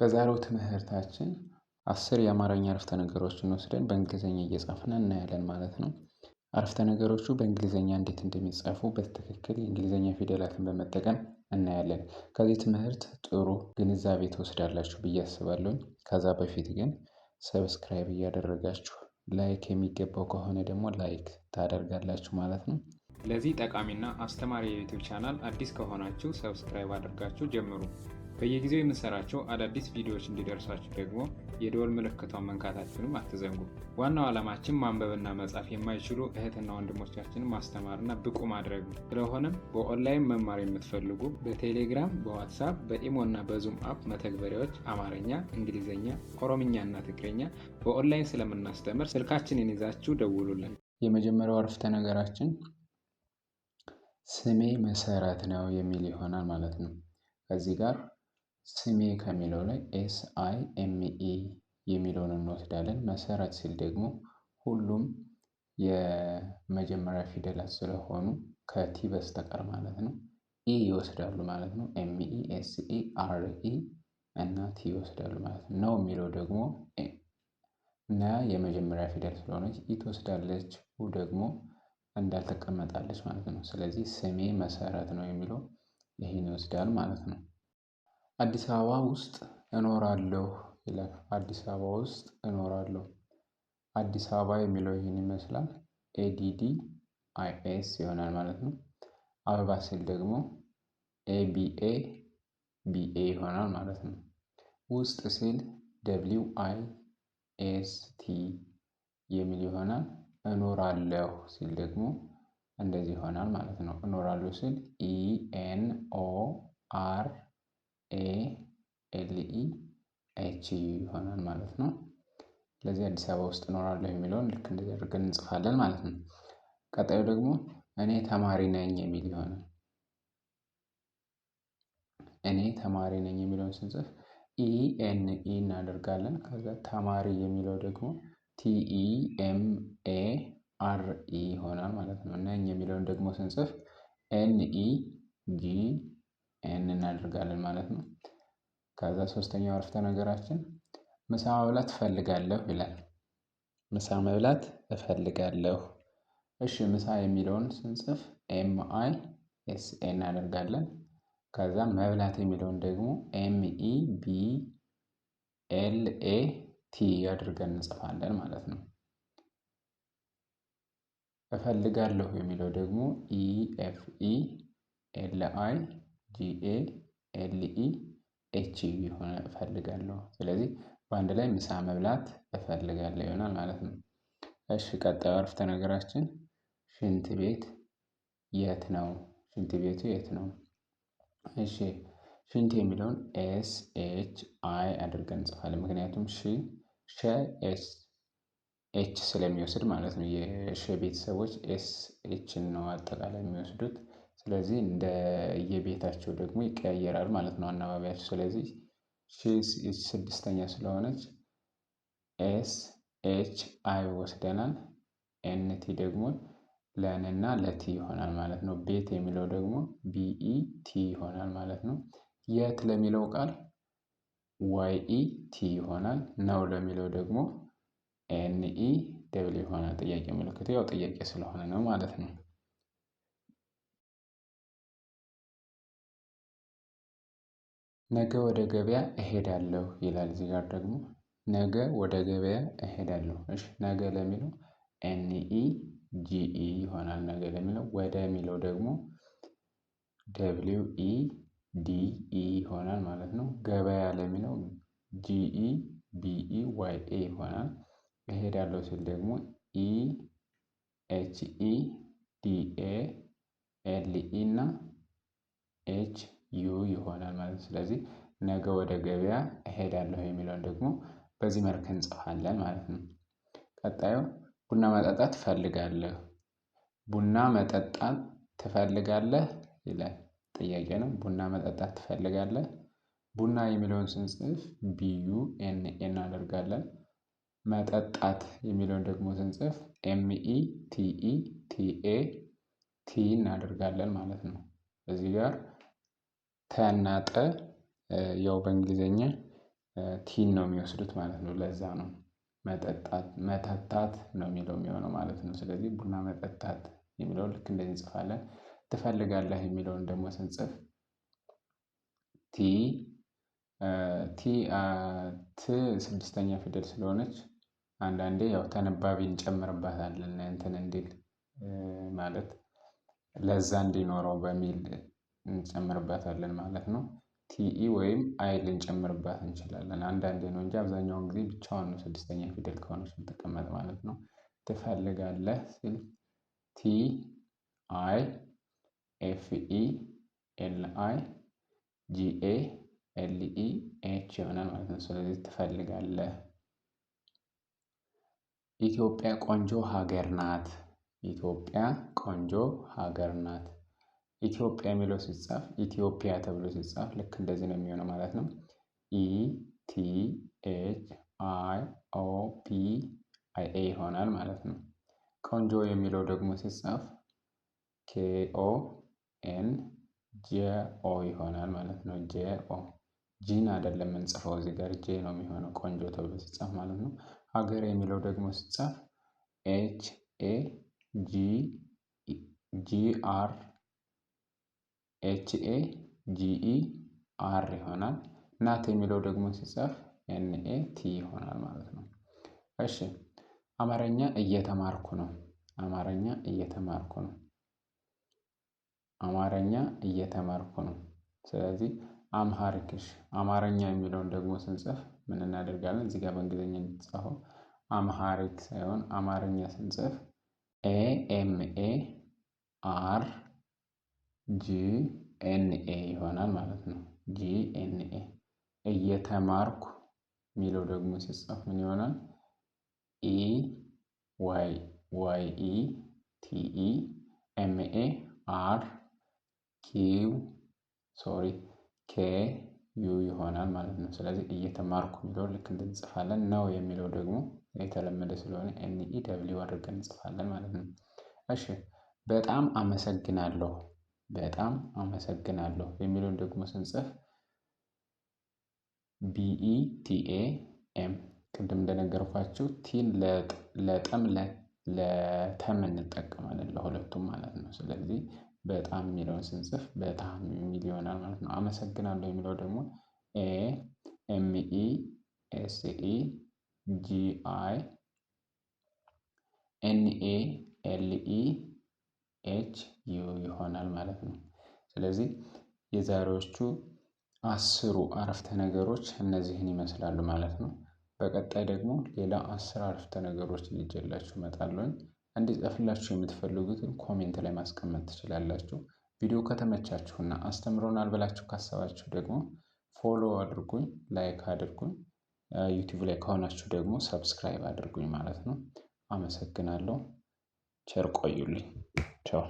በዛሬው ትምህርታችን 10 የአማርኛ አረፍተ ነገሮችን ወስደን በእንግሊዘኛ እየጻፍን እናያለን ማለት ነው። አረፍተ ነገሮቹ በእንግሊዘኛ እንዴት እንደሚጻፉ በትክክል የእንግሊዘኛ ፊደላትን በመጠቀም እናያለን። ከዚህ ትምህርት ጥሩ ግንዛቤ ትወስዳላችሁ ብዬ አስባለሁኝ። ከዛ በፊት ግን ሰብስክራይብ እያደረጋችሁ ላይክ የሚገባው ከሆነ ደግሞ ላይክ ታደርጋላችሁ ማለት ነው። ለዚህ ጠቃሚና አስተማሪ የዩቲዩብ ቻናል አዲስ ከሆናችሁ ሰብስክራይብ አድርጋችሁ ጀምሩ። በየጊዜው የምንሰራቸው አዳዲስ ቪዲዮዎች እንዲደርሳችሁ ደግሞ የደወል ምልክቷን መንካታችሁንም አትዘንጉ። ዋናው ዓላማችን ማንበብና መጻፍ የማይችሉ እህትና ወንድሞቻችንን ማስተማርና ብቁ ማድረግ ነው። ስለሆነም በኦንላይን መማር የምትፈልጉ በቴሌግራም፣ በዋትሳፕ፣ በኢሞና በዙም አፕ መተግበሪያዎች አማርኛ፣ እንግሊዝኛ፣ ኦሮምኛና ትግርኛ በኦንላይን ስለምናስተምር ስልካችንን ይዛችሁ ደውሉልን። የመጀመሪያው አረፍተ ነገራችን ስሜ መሰረት ነው የሚል ይሆናል ማለት ነው። ከዚህ ጋር ስሜ ከሚለው ላይ SIME የሚለውን እንወስዳለን። መሰረት ሲል ደግሞ ሁሉም የመጀመሪያ ፊደላት ስለሆኑ ከቲ በስተቀር ማለት ነው ኢ ይወስዳሉ ማለት ነው። MESERE እና ቲ ይወስዳሉ ማለት ነው። ነው የሚለው ደግሞ ና የመጀመሪያ ፊደል ስለሆነች ኢ ትወስዳለች፣ ሁ ደግሞ እንዳልተቀመጣለች ማለት ነው። ስለዚህ ስሜ መሰረት ነው የሚለው ይህን ይወስዳል ማለት ነው። አዲስ አበባ ውስጥ እኖራለሁ ይላል። አዲስ አበባ ውስጥ እኖራለሁ። አዲስ አበባ የሚለው ይህን ይመስላል። ADDIS ይሆናል ማለት ነው። አበባ ሲል ደግሞ ABA ይሆናል ማለት ነው። ውስጥ ሲል WIST የሚል ይሆናል። እኖራለሁ ሲል ደግሞ እንደዚህ ይሆናል ማለት ነው። እኖራለሁ ሲል ENORALEH ይሆናል ማለት ነው። ስለዚህ አዲስ አበባ ውስጥ እኖራለሁ የሚለውን ልክ እንደዚህ አድርገን እንጽፋለን ማለት ነው። ቀጣዩ ደግሞ እኔ ተማሪ ነኝ የሚል ይሆናል። እኔ ተማሪ ነኝ የሚለውን ስንጽፍ ENE እናደርጋለን። ከዛ ተማሪ የሚለው ደግሞ TEMARE ይሆናል ማለት ነው። ነኝ የሚለውን ደግሞ ስንጽፍ NEGN እናደርጋለን ማለት ነው። ከዛ ሶስተኛው አረፍተ ነገራችን ምሳ መብላት እፈልጋለሁ ይላል። ምሳ መብላት እፈልጋለሁ። እሺ ምሳ የሚለውን ስንጽፍ MISA እናደርጋለን። ከዛ መብላት የሚለውን ደግሞ MEBLAT አድርገን እንጽፋለን ማለት ነው። እፈልጋለሁ የሚለው ደግሞ EFELIGALEH የሆነ እፈልጋለሁ። ስለዚህ በአንድ ላይ ምሳ መብላት እፈልጋለሁ ይሆናል ማለት ነው። እሺ ቀጣዩ አረፍተ ነገራችን ሽንት ቤት የት ነው? ሽንት ቤቱ የት ነው? እሺ ሽንት የሚለውን SHI አድርገን እንጽፋለን። ምክንያቱም ኤች ስለሚወስድ ማለት ነው። የሸ ቤተሰቦች ኤችን ነው አጠቃላይ የሚወስዱት። ስለዚህ እንደ የቤታቸው ደግሞ ይቀያየራል ማለት ነው አናባቢያቸው። ስለዚህ ስድስተኛ ስለሆነች SHI ወስደናል። ኤንቲ ደግሞ ለንና ለቲ ይሆናል ማለት ነው። ቤት የሚለው ደግሞ BET ይሆናል ማለት ነው። የት ለሚለው ቃል YET ይሆናል። ነው ለሚለው ደግሞ NEW ይሆናል። ጥያቄ ምልክቱ ያው ጥያቄ ስለሆነ ነው ማለት ነው። ነገ ወደ ገበያ እሄዳለሁ ይላል። እዚህ ጋር ደግሞ ነገ ወደ ገበያ እሄዳለሁ። እሺ ነገ ለሚለው NEGE ይሆናል። ነገ ለሚለው ወደ የሚለው ደግሞ WEDE ይሆናል ማለት ነው። ገበያ ለሚለው GEBEYA ይሆናል። እሄዳለሁ ሲል ደግሞ EHEDALE እና HU ይሆናል ማለት ነው። ስለዚህ ነገ ወደ ገበያ እሄዳለሁ የሚለውን ደግሞ በዚህ መልክ እንጽፋለን ማለት ነው። ቀጣዩ ቡና መጠጣት ትፈልጋለህ? ቡና መጠጣት ትፈልጋለህ ይላል። ጥያቄ ነው። ቡና መጠጣት ትፈልጋለህ? ቡና የሚለውን ስንጽፍ BUNA እናደርጋለን። መጠጣት የሚለውን ደግሞ ስንጽፍ METETAT እናደርጋለን ማለት ነው። እዚህ ጋር ተና ጠ ያው በእንግሊዘኛ ቲን ነው የሚወስዱት ማለት ነው። ለዛ ነው መጠጣት መጠጣት ነው የሚለው የሚሆነው ማለት ነው። ስለዚህ ቡና መጠጣት የሚለውን ልክ እንደዚህ እንጽፋለን። ትፈልጋለህ የሚለውን ደግሞ ስንጽፍ ቲ ቲ ት ስድስተኛ ፊደል ስለሆነች አንዳንዴ ያው ተነባቢ እንጨምርባታለን እንትን እንዲል ማለት ለዛ እንዲኖረው በሚል እንጨምርባታለን ማለት ነው። ቲኢ ወይም አይ ልንጨምርባት እንችላለን አንዳንዴ ነው እንጂ አብዛኛውን ጊዜ ብቻዋን ነው ስድስተኛ ፊደል ከሆነች የምትቀመጥ ማለት ነው። ትፈልጋለህ ሲል ቲ አይ ኤፍ ኢ ኤል አይ ጂ ኤ ኤል ኢ ኤች ይሆናል ማለት ነው። ስለዚህ ትፈልጋለህ። ኢትዮጵያ ቆንጆ ሀገር ናት። ኢትዮጵያ ቆንጆ ሀገር ናት። ኢትዮጵያ የሚለው ሲጻፍ ኢትዮጵያ ተብሎ ሲጻፍ ልክ እንደዚህ ነው የሚሆነው ማለት ነው። ኢ ቲ ኤች አይ ኦ ፒ አይ ኤ ይሆናል ማለት ነው። ቆንጆ የሚለው ደግሞ ሲጻፍ ኬ ኦ ኤን ጄ ኦ ይሆናል ማለት ነው። ጄ ኦ ጂን አይደለም የምንጽፈው እዚህ ጋር ጄ ነው የሚሆነው ቆንጆ ተብሎ ሲጻፍ ማለት ነው። ሀገር የሚለው ደግሞ ሲጻፍ ኤች ኤ ጂ ጂ አር ኤች ኤ ጂ ኢ አር ይሆናል። ናት የሚለው ደግሞ ሲጻፍ ኤን ኤ ቲ ይሆናል ማለት ነው። እሺ አማርኛ እየተማርኩ ነው። አማርኛ እየተማርኩ ነው። አማርኛ እየተማርኩ ነው። ስለዚህ አምሃሪክሽ አማርኛ የሚለውን ደግሞ ስንጽፍ ምን እናደርጋለን? እዚህ ጋር በእንግሊዝኛ የተጻፈው አምሃሪክ ሳይሆን አማርኛ ስንጽፍ ኤ ኤም ኤ አር ጂ ኤን ኤ ይሆናል ማለት ነው። ጂ ኤን ኤ እየተማርኩ የሚለው ደግሞ ሲጻፍ ምን ይሆናል? ኢ ዋይ ዋይ ኢ ቲ ኢ ኤም ኤ አር ኪው ሶሪ ኬ ዩ ይሆናል ማለት ነው። ስለዚህ እየተማርኩ የሚለውን ልክ እንጽፋለን። ነው የሚለው ደግሞ የተለመደ ስለሆነ ኤን ኢ ደብሊው አድርገን እንጽፋለን ማለት ነው። እሺ በጣም አመሰግናለሁ። በጣም አመሰግናለሁ የሚለውን ደግሞ ስንጽፍ ቢኢ ቲኤ ኤም ቅድም እንደነገርኳችሁ ቲን ለጠም ለተም እንጠቀማለን ለሁለቱም ማለት ነው። ስለዚህ በጣም የሚለውን ስንጽፍ በጣም የሚል ይሆናል ማለት ነው። አመሰግናለሁ የሚለው ደግሞ ኤ ኤም ኢ ኤስ ኢ ጂ አይ ኤን ኤ ኤል ኢ ኤች ዩ ይሆናል ማለት ነው። ስለዚህ የዛሬዎቹ 10 አረፍተ ነገሮች እነዚህን ይመስላሉ ማለት ነው። በቀጣይ ደግሞ ሌላ 10 አረፍተ ነገሮችን ይዤላችሁ እመጣለሁ። እንዲጻፍላችሁ የምትፈልጉትን ኮሜንት ላይ ማስቀመጥ ትችላላችሁ። ቪዲዮ ከተመቻችሁና አስተምሮናል ብላችሁ ካሰባችሁ ደግሞ ፎሎ አድርጉኝ፣ ላይክ አድርጉኝ። ዩቲዩብ ላይ ከሆናችሁ ደግሞ ሰብስክራይብ አድርጉኝ ማለት ነው። አመሰግናለሁ። ቸር ቆዩልኝ። ቻው